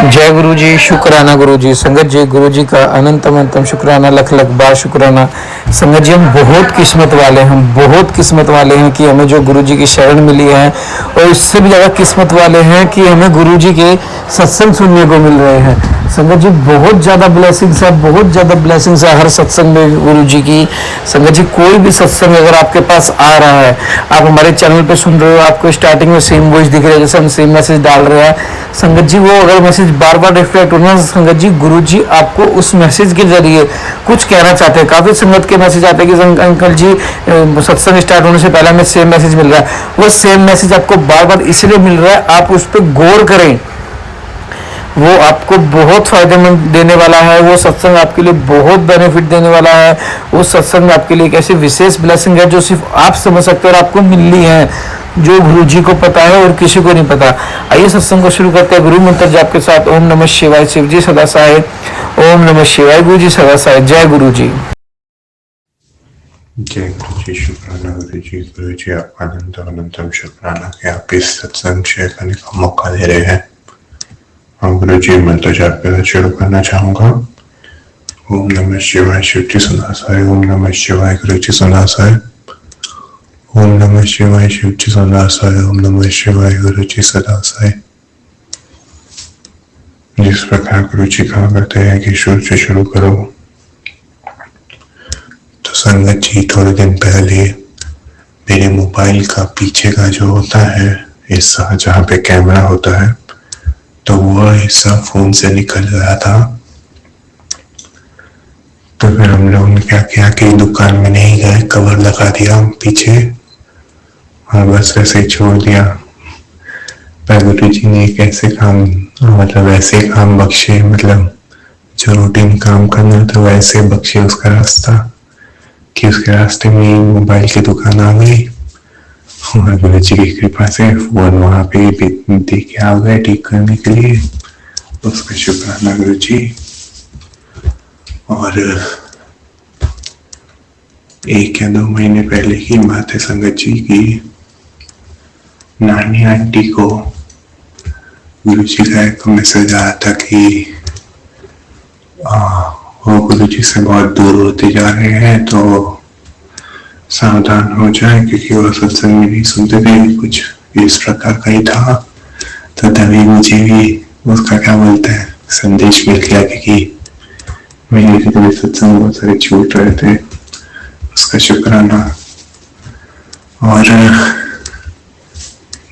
जय गुरु जी, शुक्राना गुरु जी। संगत जी, गुरु जी का अनंतम शुक्राना, लख लख बार शुक्राना। संगत जी, हम बहुत किस्मत वाले हैं, हम बहुत किस्मत वाले हैं कि हमें जो गुरु जी की शरण मिली है, और इससे भी ज़्यादा किस्मत वाले हैं कि हमें गुरु जी के सत्संग सुनने को मिल रहे हैं। संगत जी, बहुत ज़्यादा ब्लेसिंग्स है, बहुत ज़्यादा ब्लेसिंग्स है हर सत्संग में गुरु जी की। संगत जी, कोई भी सत्संग अगर आपके पास आ रहा है, आप हमारे चैनल पे सुन रहे हो, आपको स्टार्टिंग में सेम वॉइस दिख रहा है, जैसे हम सेम मैसेज डाल रहे हैं, संगत जी वो अगर मैसेज बार बार रिफ्लेक्ट होना, संगत जी गुरु जी आपको उस मैसेज के जरिए कुछ कहना चाहते हैं। काफ़ी संगत के मैसेज आते हैं कि अंकल जी सत्संग स्टार्ट होने से पहले हमें सेम मैसेज मिल रहा है। वो सेम मैसेज आपको बार बार इसलिए मिल रहा है, आप उस पर गौर करें, वो आपको बहुत फायदेमंद देने वाला है। वो सत्संग आपके लिए बहुत बेनिफिट देने वाला है। उस सत्संग में आपके लिए एक ऐसी विशेष ब्लेसिंग है जो सिर्फ आप समझ सकते हो और आपको मिलनी है, जो गुरु जी को पता है और किसी को नहीं पता। आइए सत्संग को शुरू करते हैं गुरु मंत्र जाप के साथ। ओम नमः शिवाय। शिव जी सदा सहाय। ओम नमः शिवाय। गुरु जी सदा सहाय। जय गुरु जी। जय गुरु जी, शुक्राना गुरु जी। गुरु जी आपका अनंतम शुक्राना कि आप इस सत्संग शेयर करने का मौका दे रहे हैं। और गुरु जी, मंत्र जाप के साथ शुरू करना चाहूंगा। ओम नमः शिवाय। शिव जी सदा सहाय। ओम नमः शिवाय। गुरु जी सदा सहाय। ओम नमः शिवाय। शिव जी सदा सहाय। ओम नमः शिवाय। गुरु जी सदा सहाय। जिस प्रकार गुरु जी कहा करते हैं कि शुरू से शुरू करो, तो संगत जी थोड़े दिन पहले मेरे मोबाइल का पीछे का जो होता है हिस्सा, जहाँ पे कैमरा होता है, तो वह हिस्सा फोन से निकल गया था। तो फिर हम लोगों ने क्या किया कि दुकान में नहीं गए, कवर लगा दिया पीछे और बस ऐसे ही छोड़ दिया। पर गुरु जी ने एक ऐसे काम, मतलब ऐसे काम बख्शे, मतलब जो रूटीन काम करना था वैसे बख्शे उसका रास्ता, कि उसके रास्ते में मोबाइल की दुकान आ गई और गुरु जी की कृपा से फोन वहां पे दे के आ गए ठीक करने के लिए। उसका शुक्राना गुरु जी। और 1 या 2 महीने पहले की बात है संगत जी की, नानी आंटी को गुरु जी का एक मैसेज आया था कि वो गुरु जी से बहुत दूर होते जा रहे हैं, तो सावधान हो जाए, क्योंकि वो सत्संग में नहीं सुनते थे। कुछ इस प्रकार का ही था। तो तभी मुझे भी उसका क्या बोलते हैं संदेश मिल गया, क्योंकि मेरे भी सत्संग बहुत सारे छूट रहे थे। उसका शुक्राना। और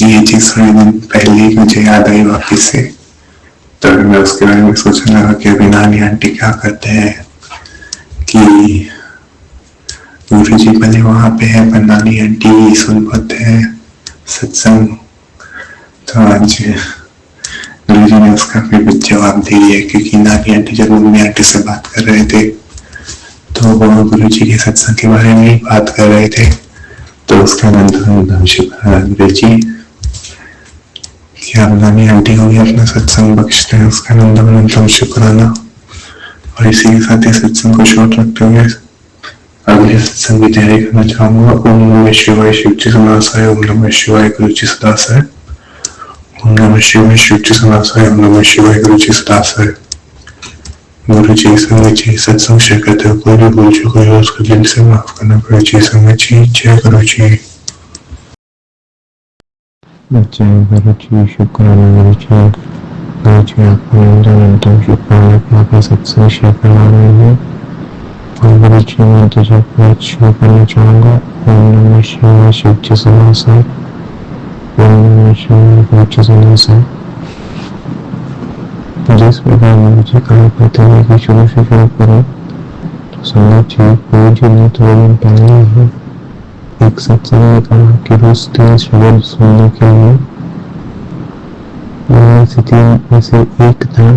ये चीज थोड़े दिन पहले ही मुझे याद आई वापिस से, तो मैं उसके बारे में सोचने लगा कि अभी नानी आंटी क्या करते हैं कि गुरु जी भले वहां पे है पर नानी आंटी सुन पाते हैं सत्संग। तो आज गुरु जी ने उसका फिर कुछ जवाब दे दिया, क्योंकि नानी आंटी जब मम्मी आंटी से बात कर रहे थे तो वो गुरु जी के सत्संग के बारे में ही बात कर रहे थे। तो उसका अनंतम शुक्राना गुरु जी कि आप नानी आंटी को भी अपना सत्संग बख्शते हैं। उसका अनंतम शुक्राना। और इसी के साथ ही सत्संग को शॉर्ट रखते हुए अगले सत्संग की तैयारी करना चाहूंगा। ओम नमः शिवाय। शिव जी सदा सहाय। ओम नमः शिवाय। गुरु जी सदा सहाय। ओम नमः शिवाय। शिव जी सदा सहाय। ओम नमः शिवाय। गुरु जी सदा सहाय। गुरु जी संगत जी सत्संग शेयर करते हो, कोई भी भूल चूक हो उसको दिल से माफ करना। गुरु जी संगत जी। जय गुरु जी। जय गुरु जी, शुक्राना गुरु जी। गुरु जी आपका अनंतम शुक्राना कि आप सत्संग शेयर करवा रहे हैं। और गुरु जी मैं तो जब बात शुरू करना चाहूँगा। ओम नमः शिवाय। शिव जी सदा सहाय। ओम नमः शिवाय। गुरु जी सदा सहाय। जिस प्रकार गुरु जी कहा करते हैं कि शुरू से शुरू करो, तो संगत जी गुरु जी ने थोड़े दिन पहले ही एक सत्संग में कहा कि रोज 3 शब्द सुनने के लिए, उनमें से 3 में से एक था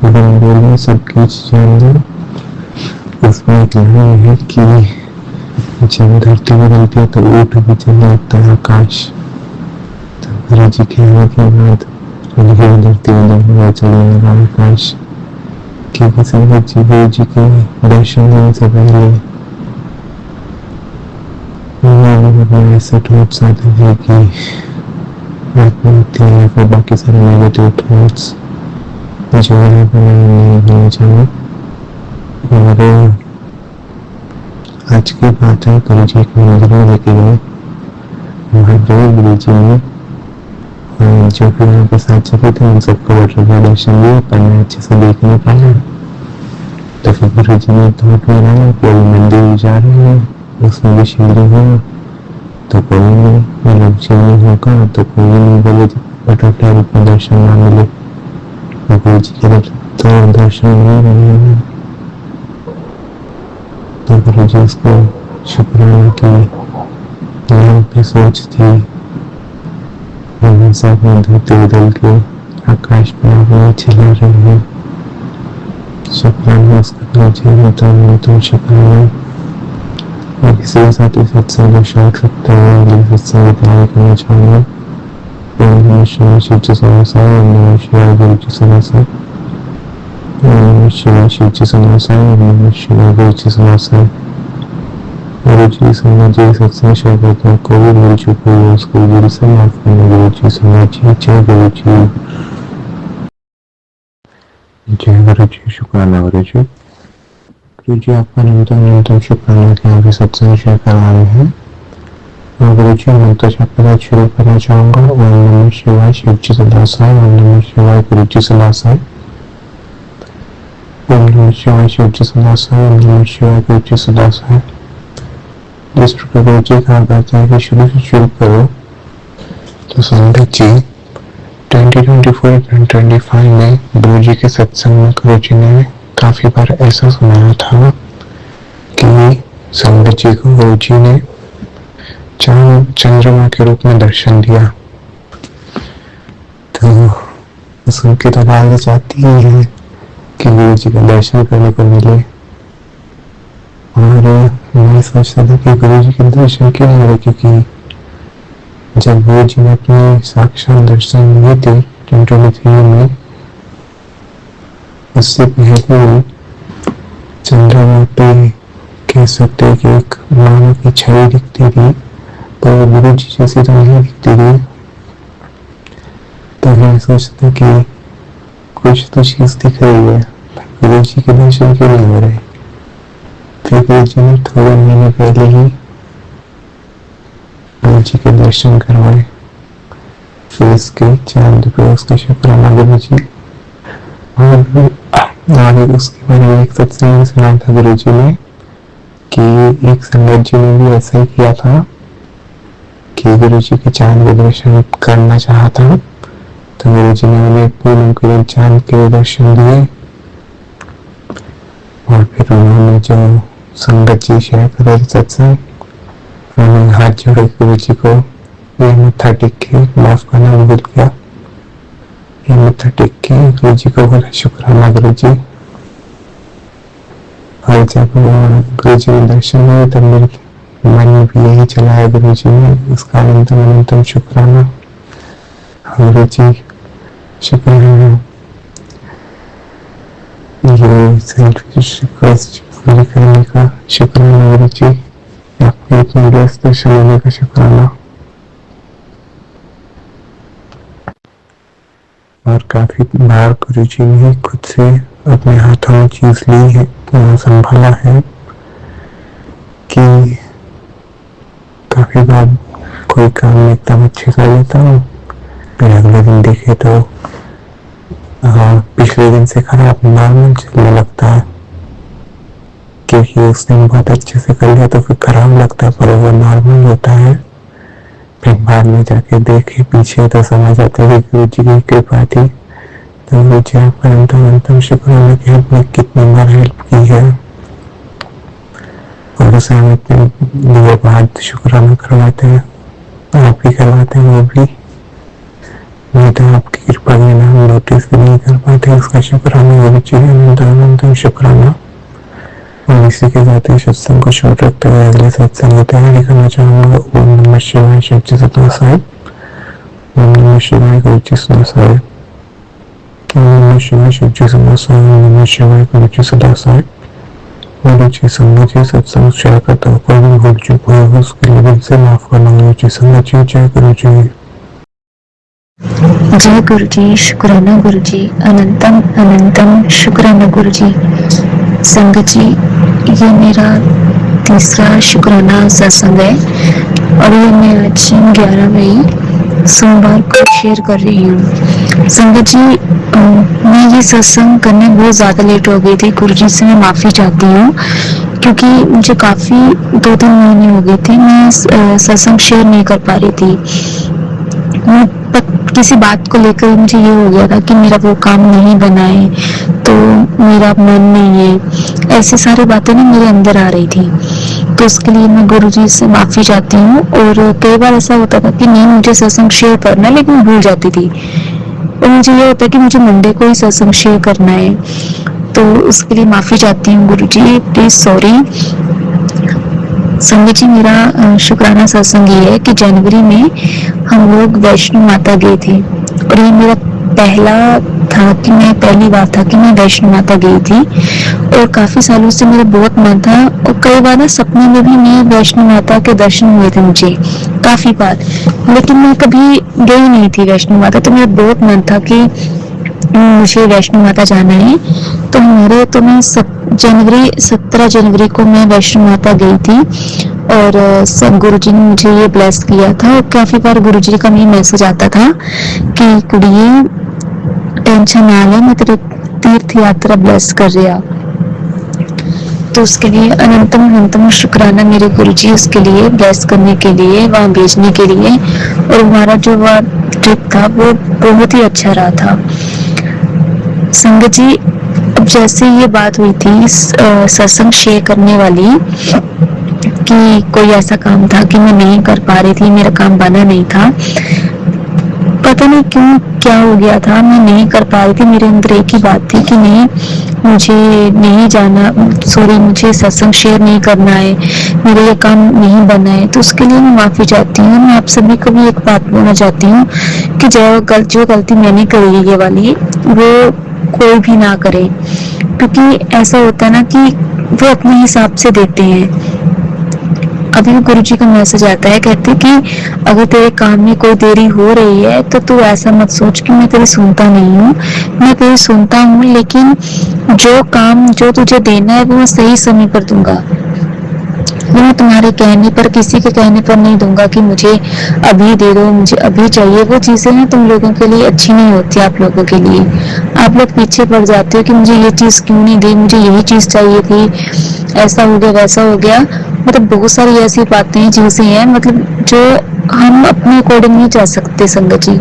बोल में सब कुछ जान दो। उसमें एक लाइन है कि जब धरती बदलती है तो ऊँट भी चलने लगता है आकाश। तो गुरु जी के आने के बाद धरती बदलने चलने लगा आकाश, क्योंकि संगत जी गुरु जी के दर्शन देने से पहले ऐसे थॉट्स आते हैं कि आत्महत्या या फिर बाकी सारे नेगेटिव थॉट्स जो नहीं होना चाहिए। और आज की बात है गुरु जी के मंदिर में लेके गए महादेव गुरु जी ने, जो भी वहाँ पे साथ चले थे उन सबको बटरफ्लाई दर्शन दिए, पर मैं अच्छे से देख नहीं पाया। तो फिर गुरु जी ने धूप में रहा कोई मंदिर जा रहे हैं उसमें भी शिवलिंग है, तो कोई नहीं मतलब शिवलिंग होगा तो कोई नहीं बोले बटरफ्लाई रूप में दर्शन ना मिले, तो गुरु जी के तो दर्शन नहीं रहे हैं। तो गुरु जी उसको शुक्राना की नाम पे सोच थी, सब में धोते बदल के आकाश में अपने चिल्ला रहे हैं। शुक्राना उसका करना तो शुक्राना। और किसी के साथ इस सत्संग को शौक रखते हैं अगले सत्संग की तैयारी करना चाहूँगा। ओम नमः शिवाय शिव जी समासाय, ओम नमः शिवाय गुरु जी समासाय, ओम नमः शिवाय शिव जी समासाय, ओम नमः शिवाय गुरु जी समासाय। गुरु जी संगत जी सत्संग शेयर करते हैं, कोई भूल चूक हुई है उसको गुरु से माफ करना। गुरु जी संगत जी जय गुरु जी, जय गुरु जी। शुक्राना गुरु जी। गुरु जी आपका न्यूनतम शुक्राना कि आप सत्संग शेयर करवा रहे हैं। और गुरु जी मंत्र जप के साथ शुरू करना चाहूँगा। ओम नमः शिवाय शिव जी सदासाय, ओम नमः शिवाय गुरु जी सदासाय, ओम नमः शिवाय शिव जी सदासाय, ओम नमः शिवाय गुरु जी सदासाय। जिस प्रकार गुरु जी कहा करते हैं कि शुरू से शुरू करो, तो संगत जी 2024-2025 में गुरु जी के सत्संग में गुरु जी ने काफी बार ऐसा सुनाया था कि संगत जी को गुरु जी ने चांद चंद्रमा के रूप में दर्शन दिया। तो सुनके तो लाल चाहती ही है कि गुरु जी का दर्शन करने को मिले। और मैं सोचता था कि गुरु जी के दर्शन क्यों नहीं हो रहे, क्योंकि जब गुरु जी ने अपने साक्षात दर्शन लिए थे 2023 में, उससे पहले चंद्रमा पे कह सकते कि एक मानव की छवि दिखती थी, तो गुरु जी जैसी तो नहीं दिखती थी। तो मैं सोचता कि कुछ तो चीज दिख रही है, गुरु जी के दर्शन क्यों नहीं हो रहे। फिर गुरु जी ने थोड़े महीने पहले ही गुरु जी के दर्शन करवाए। फिर इसके चांद पे उसका शुक्राना गुरु जी। और आगे उसके बारे में एक सत्संग सुना था गुरु जी ने कि एक संगत जी ने भी ऐसा ही किया था कि गुरु जी के चांद के दर्शन करना चाहा था, तो गुरु जी ने उन्हें पूनम के दिन चांद के दर्शन दिए। और फिर उन्होंने जो संगत जी शेयर करे सत्संग, उन्होंने हाथ जोड़े गुरु जी को ये मत्था टेक के माफ करना भूल गया, ये मत्था टेक के गुरु जी को बोला शुक्राना गुरु जी। और जब गुरु जी ने दर्शन दिए तब मेरे मन में भी यही चला है गुरु जी ने, इसका अनंतम शुक्राना गुरु जी, शुक्राना। ये सेल्फिश रिक्वेस्ट पूरी करने का शुक्राना गुरु जी, आपके इतने व्यस्त दर्शन देने का शुक्राना। और काफी बार गुरु जी ने खुद से अपने हाथों में चीज ली है, संभाला है कि काफी बार कोई काम एकदम अच्छे कर लेता हूँ, फिर अगले दिन देखे तो पिछले दिन से खराब नॉर्मल चलने लगता है, क्योंकि उस दिन बहुत अच्छे से कर लिया तो फिर खराब लगता है, पर वो नॉर्मल होता है। फिर बाद में जाके देखे पीछे तो समझ आता है कि गुरु जी की कृपा थी। तो गुरु जी आपका अनंतम शुक्राना कि आपने कितनी बार हेल्प की है, और उसे हम अपने लिए बहुत शुक्राना करवाते हैं, आप ही करवाते हैं वो भी, नहीं तो आपकी कृपा के बिना हम नोटिस भी नहीं कर पाते। उसका शुक्राना गुरु जी, अनंतम शुक्राना। और इसी के साथ ही सत्संग को शॉर्ट रखते हुए अगले सत्संग की तैयारी करना चाहूँगा। ओम नमः शिवाय शिव जी सदासाय, ओम नमः शिवाय गुरु जी सदासाय, ओम नमः शिवाय शिव जी सदासाय, ओम नमः शिवाय गुरु जी सदासाय। गुरु जी संगत जी सत्संग शेयर करता हूँ, कोई भी भूल चूक हुई हो उसके लिए दिल से माफ करना। गुरु जी संगत जी जय गुरु जी। जय गुरु जी, शुक्राना गुरु जी, अनंतम अनंतम शुक्राना गुरु जी। संगत जी, ये मेरा तीसरा शुक्राना सत्संग है और ये मैं आज 11 मई सोमवार को शेयर कर रही हूँ। संगत जी, मैं ये सत्संग करने बहुत ज़्यादा लेट हो गई थी। गुरु जी से मैं माफ़ी चाहती हूँ क्योंकि मुझे काफ़ी 2-3 महीने हो गए थे मैं सत्संग शेयर नहीं कर पा रही थी। किसी बात को लेकर मुझे ये हो गया था कि मेरा वो काम नहीं बना है तो मेरा मन नहीं है, ऐसी सारी बातें ना मेरे अंदर आ रही थी। तो उसके लिए मैं गुरुजी से माफ़ी चाहती हूँ। और कई बार ऐसा होता था कि नहीं मुझे सत्संग शेयर करना है, लेकिन भूल जाती थी। और मुझे ये होता है कि मुझे मंडे को ही सत्संग शेयर करना है, तो उसके लिए माफ़ी चाहती हूँ गुरुजी, प्लीज़ सॉरी। संगत जी, मेरा शुक्राना सत्संग ये है कि जनवरी में हम लोग वैष्णो माता गए थे और ये मेरा पहली बार था कि मैं वैष्णो माता गई थी। और काफी सालों से मेरा बहुत मन था और कई बार ना सपने में भी मैं वैष्णो माता के दर्शन हुए थे मुझे काफी बार, लेकिन मैं कभी गई नहीं थी वैष्णो माता। तो मेरा बहुत मन था कि मुझे वैष्णो माता जाना है। तो मैं 17 जनवरी को मैं वैष्णो माता गई थी और सब गुरुजी ने मुझे ये ब्लेस किया था। और काफी बार गुरुजी का मुझे मैसेज आता था कि कुड़िए टेंशन ना ले, मैं तेरे तीर्थ यात्रा ब्लेस कर रहा। तो उसके लिए अनंतम अनंतम शुक्राना मेरे गुरुजी, उसके लिए ब्लेस करने के लिए, वहाँ भेजने के लिए। और हमारा जो वह ट्रिप था वो बहुत ही अच्छा रहा था। संगत जी, अब जैसे ये बात हुई थी सत्संग शेयर करने वाली कि कोई ऐसा काम था कि मैं नहीं कर पा रही थी, मेरा काम बना नहीं था, पता नहीं क्यों क्या हो गया था, मैं नहीं कर पा रही थी। मेरे अंदर एक ही बात थी कि नहीं मुझे नहीं जाना, मुझे सत्संग शेयर नहीं करना है, मेरा ये काम नहीं बना है। तो उसके लिए मैं माफी चाहती हूँ। मैं आप सभी को भी एक बात बोलना चाहती हूँ कि जो गलती मैंने करी है ये वाली, वो कोई भी ना करे, क्योंकि ऐसा होता है ना कि वो अपने हिसाब से देते हैं। अभी गुरुजी का मैसेज आता है, कहते कि अगर तेरे काम में कोई देरी हो रही है तो तू ऐसा मत सोच कि मैं तेरी सुनता नहीं हूँ, मैं तेरी सुनता हूँ, लेकिन जो काम जो तुझे देना है वो मैं सही समय पर दूंगा। मैं तुम्हारे कहने पर, किसी के कहने पर नहीं दूंगा कि मुझे अभी दे दो, मुझे अभी चाहिए। वो चीजें ना तुम लोगों के लिए अच्छी नहीं होती। आप लोगों के लिए आप लोग पीछे पड़ जाते हो कि मुझे ये चीज क्यों नहीं दी, मुझे यही चीज चाहिए थी, ऐसा हो गया वैसा हो गया। मतलब बहुत सारी ऐसी बातें चीजें हैं मतलब जो हम अपने अकॉर्डिंग नहीं चल सकते। संगत जी,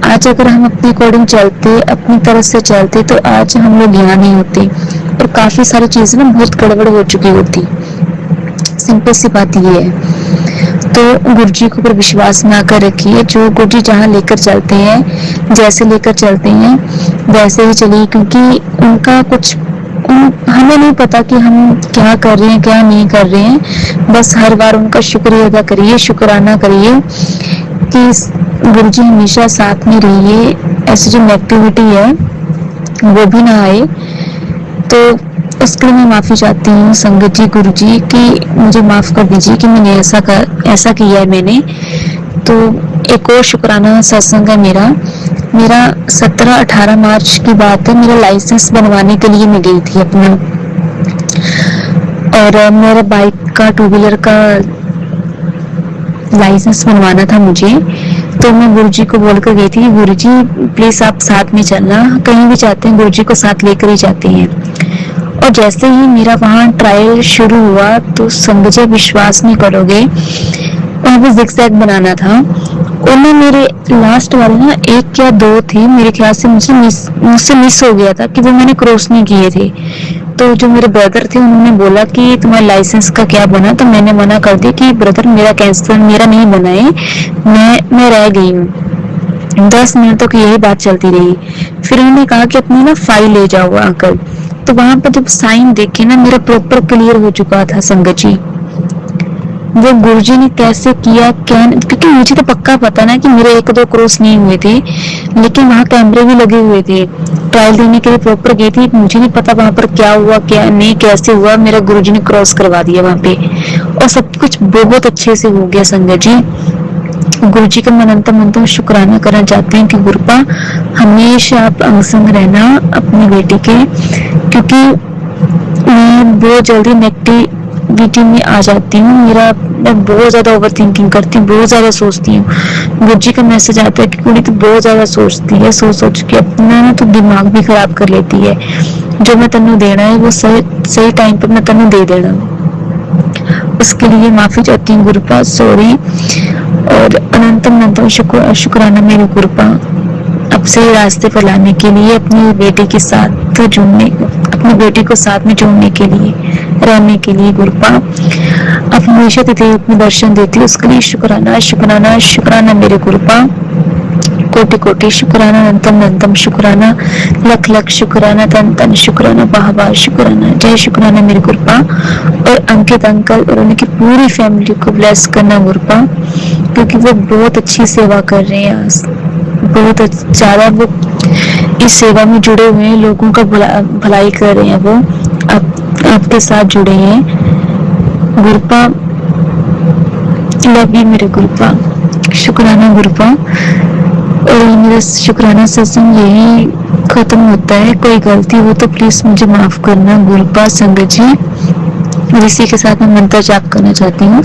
आज अगर हम अपने अकॉर्डिंग चलते, अपनी तरह से चलते, तो आज हम लोग यहाँ नहीं होते और काफी सारी चीजें ना बहुत गड़बड़ हो चुकी होती। सिंपल सी बात ये है। तो गुरुजी के ऊपर विश्वास ना कर रखिए। जो गुरुजी जहाँ लेकर चलते हैं, जैसे लेकर चलते हैं वैसे ही चलिए, क्योंकि उनका कुछ हमें नहीं पता कि हम क्या कर रहे हैं क्या नहीं कर रहे हैं। बस हर बार उनका शुक्रिया अदा करिए, शुक्राना करिए कि गुरुजी हमेशा साथ में रहिए। ऐसी जो नेगेटिविटी है वो भी ना आए। तो उसके लिए मैं माफ़ी चाहती हूँ संगत जी, गुरु जी, कि मुझे माफ़ कर दीजिए कि मैंने ऐसा किया है मैंने। तो एक और शुक्राना सत्संग है मेरा 17-18 मार्च की बात है। मेरा लाइसेंस बनवाने के लिए मैं गई थी अपना, और मेरा बाइक का, 2 व्हीलर का लाइसेंस बनवाना था मुझे। तो मैं गुरुजी को बोलकर गई थी, गुरुजी प्लीज आप साथ में चलना, कहीं भी जाते हैं गुरुजी को साथ लेकर ही जाते हैं। और जैसे ही मेरा वहाँ ट्रायल शुरू हुआ तो संजय विश्वास नहीं करोगे, वहाँ पे जिगजैग बनाना था और ना मेरे लास्ट वाले ना 1 या 2 थे मेरे ख्याल से, मुझसे मिस हो गया था कि वो मैंने क्रॉस नहीं किए थे। तो जो मेरे ब्रदर थे उन्होंने बोला कि तुम्हारे लाइसेंस का क्या बना, तो मैंने मना कर दिया कि ब्रदर मेरा कैंसिल, मेरा नहीं बना है, मैं रह गई हूँ। 10 मिनट तक यही बात चलती रही। फिर उन्होंने कहा कि अपनी ना फाइल ले जाओ आकर। तो वहां पर जब साइन देखे ना, मेरा प्रॉपर क्लियर हो चुका था संगत जी। वो गुरुजी ने कैसे किया क्या, क्योंकि मुझे तो पक्का पता ना कि मेरे 1-2 क्रॉस नहीं हुए थे, लेकिन वहाँ कैमरे भी लगे हुए थे। ट्रायल देने के लिए प्रॉपर गई थी, मुझे नहीं पता वहां पर क्या हुआ क्या नहीं, कैसे हुआ, मेरा गुरुजी ने क्रॉस करवा दिया वहां पे और सब कुछ बहुत अच्छे से हो गया संगत जी। गुरु जी का मैं अनंतम अनंतम शुक्राना करना चाहती हूँ कि गुरुपा हमेशा आप अंग संग रहना अपनी बेटी के, क्योंकि मैं बहुत जल्दी नेगेटिविटी में आ जाती हूँ। मैं बहुत ज्यादा ओवर थिंकिंग करती हूँ, बहुत ज्यादा सोचती हूँ। गुरु जी का मैसेज आता है कि कुड़ी तो बहुत ज्यादा सोचती है, सोच के अपना ना तो दिमाग भी खराब कर लेती है। जो मैं तन्नू देना है वो सही टाइम पर मैं तन्नू दे देना, उसके लिए माफी चाहती हूँ गुरुपा, सॉरी। और अनंतम अनंतम शुक्राना मेरे गुरुपा, अब सही रास्ते पर लाने के लिए, अपनी बेटी के साथ जुड़ने, अपनी बेटी को साथ में जोड़ने के लिए, रहने के लिए गुरुपा आप हमेशा देते अपने दर्शन देती हो, उसके लिए शुक्राना शुक्राना शुक्राना मेरे गुरुपा, कोटि कोटि शुक्राना, अनंतम अनंतम शुक्राना, लख लख शुक्राना, तन तन शुक्राना, बाह बाह शुक्राना, जय शुक्राना मेरे गुरुपा। और अंकित अंकल और उनकी पूरी फैमिली को ब्लेस करना गुरुपा, क्योंकि वो बहुत अच्छी सेवा कर रहे हैं, बहुत ज्यादा वो इस सेवा में जुड़े हुए हैं, लोगों का भलाई कर रहे हैं, वो आपके साथ जुड़े हैं गुरुपा। लव यू मेरे गुरुपा, शुक्राना गुरुपा। और मेरा शुक्राना सत्संग यही खत्म होता है, कोई गलती हो तो प्लीज मुझे माफ करना गुरुपा संगत जी। और इसी के साथ मैं मंत्र जाप करना चाहती हूँ।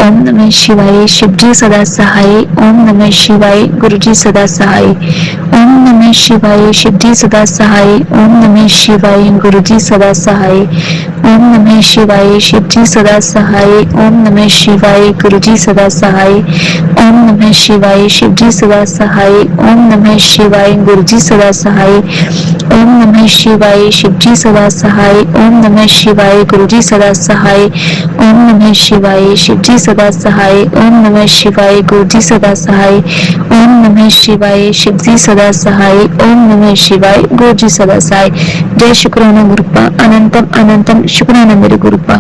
ओम नमः शिवाय, शिव जी सदा सहाय। ओम नमः शिवाय, गुरु जी सदा सहाय। ओम नमः शिवाय, शिव जी सदा सहाय। ओम नमः शिवाय, गुरु जी सदा सहाय। ओम नमः शिवाय, शिव जी सदा सहाय। ओम नमः शिवाय, गुरु जी सदा सहाय। ओम नमः शिवाय, शिव जी सदा सहाय। ओम नमः शिवाय, गुरु जी सदा सहाय। ओम नमः शिवाय, शिव जी सदा सहाय। ओम नमः शिवाय, गुरु जी सदा सहाय। ओम नमः शिवाय, शिव जी सदा सहाय। ओम नमः शिवाय, गुरु जी सदा सहाय। ओम नमः शिवाय, शिव जी सदा सहाय। ओम नमः शिवाय, गुरु जी सदा सहाय। जय शुक्राना गुरुपा, अनंतम अनंतम शुक्राना मेरे गुरुपा।